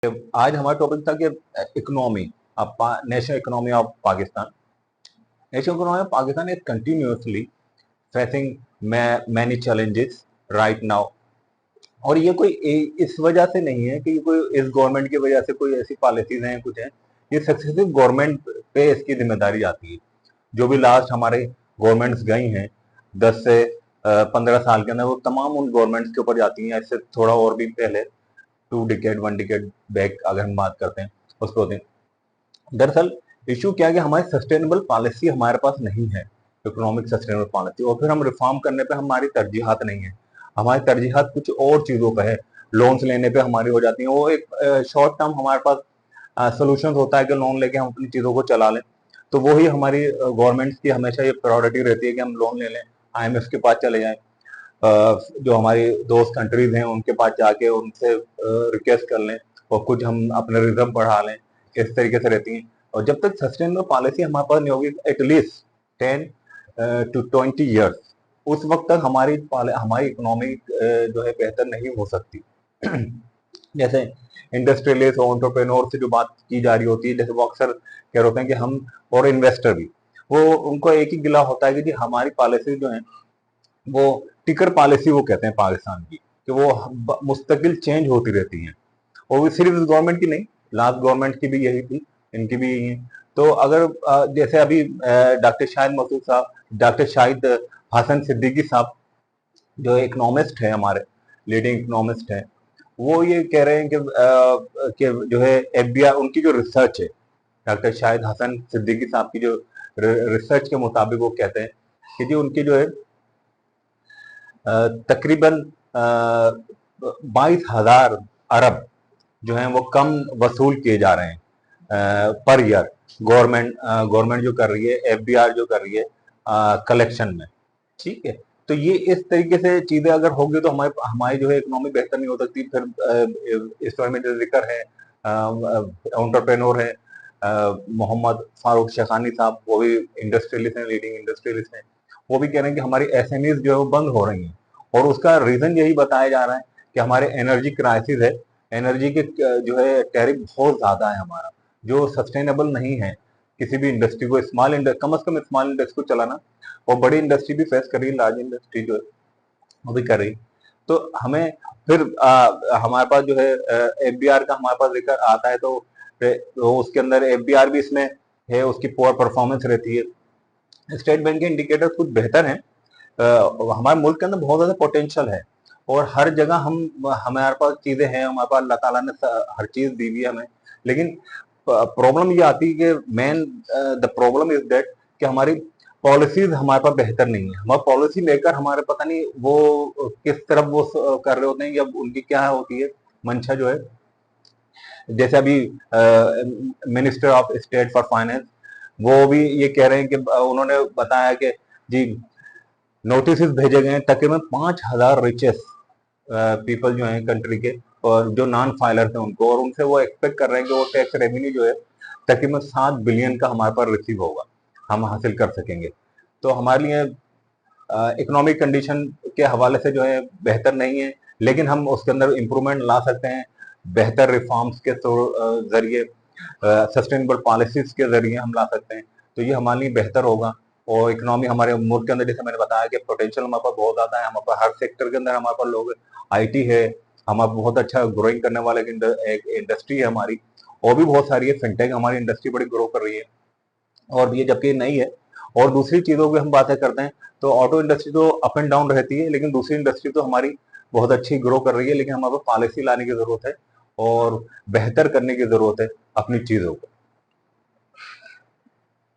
आज हमारा टॉपिक था कि economy, national economy of Pakistan. National economy of Pakistan is continuously facing many challenges right now. और ये कोई इस वजह से नहीं है कि कोई इस गवर्नमेंट की वजह से कोई ऐसी पॉलिसीज हैं कुछ हैं, ये सक्सेसिव गवर्नमेंट पे इसकी जिम्मेदारी आती है। जो भी लास्ट हमारे गवर्नमेंट्स गई हैं 10 से 15 साल के अंदर, वो तमाम उन गवर्नमेंट्स के ऊपर जाती हैं। इससे थोड़ा और भी पहले 2 डिकेड 1 डिकेड बैक अगर हम बात करते हैं उस पर होते हैं। दरअसल इशू क्या है कि हमारी सस्टेनेबल पॉलिसी हमारे पास नहीं है, इकोनॉमिक सस्टेनेबल पॉलिसी, और फिर हम रिफॉर्म करने पे हमारी तरजीहात नहीं है। हमारी तरजीहात कुछ और चीज़ों पे है, लोन्स लेने पे हमारी हो जाती है। वो एक शॉर्ट टर्म हमारे पास सोल्यूशन होता है कि लोन लेके हम अपनी चीज़ों को चला लें। तो वही हमारी गवर्नमेंट्स की हमेशा ये प्रायोरिटी रहती है कि हम लोन ले लें, IMF के पास चले जाएं, जो हमारी दोस्त कंट्रीज हैं उनके पास जाके उनसे रिक्वेस्ट कर लें और कुछ हम अपने रिजर्व बढ़ा लें, इस तरीके से रहती हैं। और जब तक सस्टेनेबल पॉलिसी हमारे पास नहीं होगी एटलीस्ट 10 to 20 ईयर्स, उस वक्त तक हमारी इकोनॉमी जो है बेहतर नहीं हो सकती। जैसे इंडस्ट्रियलिस्ट और एंटरप्रेन्योर से जो बात की जा रही होती है, जैसे वो अक्सर कह रहे होते हैं कि हम, और इन्वेस्टर भी, वो उनको एक ही गिला होता है कि जी हमारी पॉलिसी जो है वो टिकर पॉलिसी वो कहते हैं पाकिस्तान की, कि वो मुस्तकिल चेंज होती रहती हैं। और वो सिर्फ इस गवर्नमेंट की नहीं, लास्ट गवर्नमेंट की भी यही थी, इनकी भी यही है। तो अगर जैसे अभी डॉक्टर शाहिद मसूद साहब, डॉक्टर शाहिद हसन सिद्दीकी साहब जो इकोनॉमिस्ट है, हमारे लीडिंग इकोनॉमिस्ट है, वो ये कह रहे हैं कि जो है FBI उनकी जो रिसर्च है, डॉक्टर शाहिद हसन सिद्दीकी साहब की जो रिसर्च के मुताबिक वो कहते हैं कि जी उनकी जो है तकरीबन 22,000 अरब जो हैं वो कम वसूल किए जा रहे हैं पर ईयर। गवर्नमेंट जो कर रही है, FBR जो कर रही है कलेक्शन में, ठीक है। तो ये इस तरीके से चीजें अगर होगी तो हमारी हमारी जो है इकोनॉमी बेहतर नहीं हो सकती। फिर इस में जो जिक्र है एंटरप्रेन्योर है मोहम्मद फारूक शेखानी साहब, वो भी इंडस्ट्रियलिस्ट हैं, लीडिंग इंडस्ट्रियलिस्ट हैं। वो भी कह रहे हैं कि हमारी SMEs जो है वो बंद हो रही हैं, और उसका रीजन यही बताया जा रहा है कि हमारे एनर्जी क्राइसिस है। एनर्जी के जो है टैरिफ बहुत ज्यादा है हमारा, जो सस्टेनेबल नहीं है किसी भी इंडस्ट्री को, कम से कम स्मॉल इंडस्ट्री को चलाना। और बड़ी इंडस्ट्री भी फेस कर रही है, लार्ज इंडस्ट्री जो है वो भी कर रही। तो हमें फिर हमारे पास जो है FBR का हमारे पास जिक्र आता है, तो उसके अंदर FBR भी इसमें है, उसकी पुअर परफॉर्मेंस रहती है। स्टेट बैंक के इंडिकेटर कुछ बेहतर हैं। हमारे मुल्क के अंदर बहुत ज्यादा पोटेंशियल है, और हर जगह हमारे पास चीजें हैं, हमारे पास अल्लाह ताला ने हर चीज दी हुई है हमें। लेकिन प्रॉब्लम ये आती है कि द प्रॉब्लम इज दैट कि हमारी पॉलिसीज हमारे पास बेहतर नहीं है। हमारे पॉलिसी मेकर हमारे पता नहीं वो किस तरफ वो कर रहे होते हैं, या उनकी क्या होती है मंशा जो है। जैसे अभी minister of state for finance, वो भी ये कह रहे हैं कि उन्होंने बताया कि जी नोटिस भेजे गए हैं तकरीबन 5,000 रिचेस्ट पीपल जो हैं कंट्री के, और जो नॉन फाइलर थे उनको, और उनसे वो एक्सपेक्ट कर रहे हैं कि वो टैक्स रेवेन्यू जो है तकरीबन 7 बिलियन का हमारे पास रिसीव होगा, हम हासिल कर सकेंगे। तो हमारे लिए इकोनॉमिक कंडीशन के हवाले से जो है बेहतर नहीं है, लेकिन हम उसके अंदर इम्प्रूवमेंट ला सकते हैं बेहतर रिफॉर्म्स के जरिए, सस्टेनेबल पॉलिसीज के जरिए हम ला सकते हैं। तो ये हमारे लिए बेहतर होगा। और इकोनॉमी हमारे मुल्क के अंदर, जैसे मैंने बताया कि पोटेंशियल हमारे पास बहुत ज्यादा है, हमारे पास हर सेक्टर के अंदर हमारे पास लोग, IT है हमारा बहुत अच्छा ग्रोइंग करने वाला एक इंडस्ट्री है हमारी, और भी बहुत सारी है। फिनटेक हमारी इंडस्ट्री बड़ी ग्रो कर रही है, और ये जबकि नई है। और दूसरी चीजों की हम बातें करते हैं तो ऑटो इंडस्ट्री तो अप एंड डाउन रहती है, लेकिन दूसरी इंडस्ट्री तो हमारी बहुत अच्छी ग्रो कर रही है। लेकिन हमारे पास पॉलिसी लाने की जरूरत है और बेहतर करने की जरूरत है अपनी चीजों को।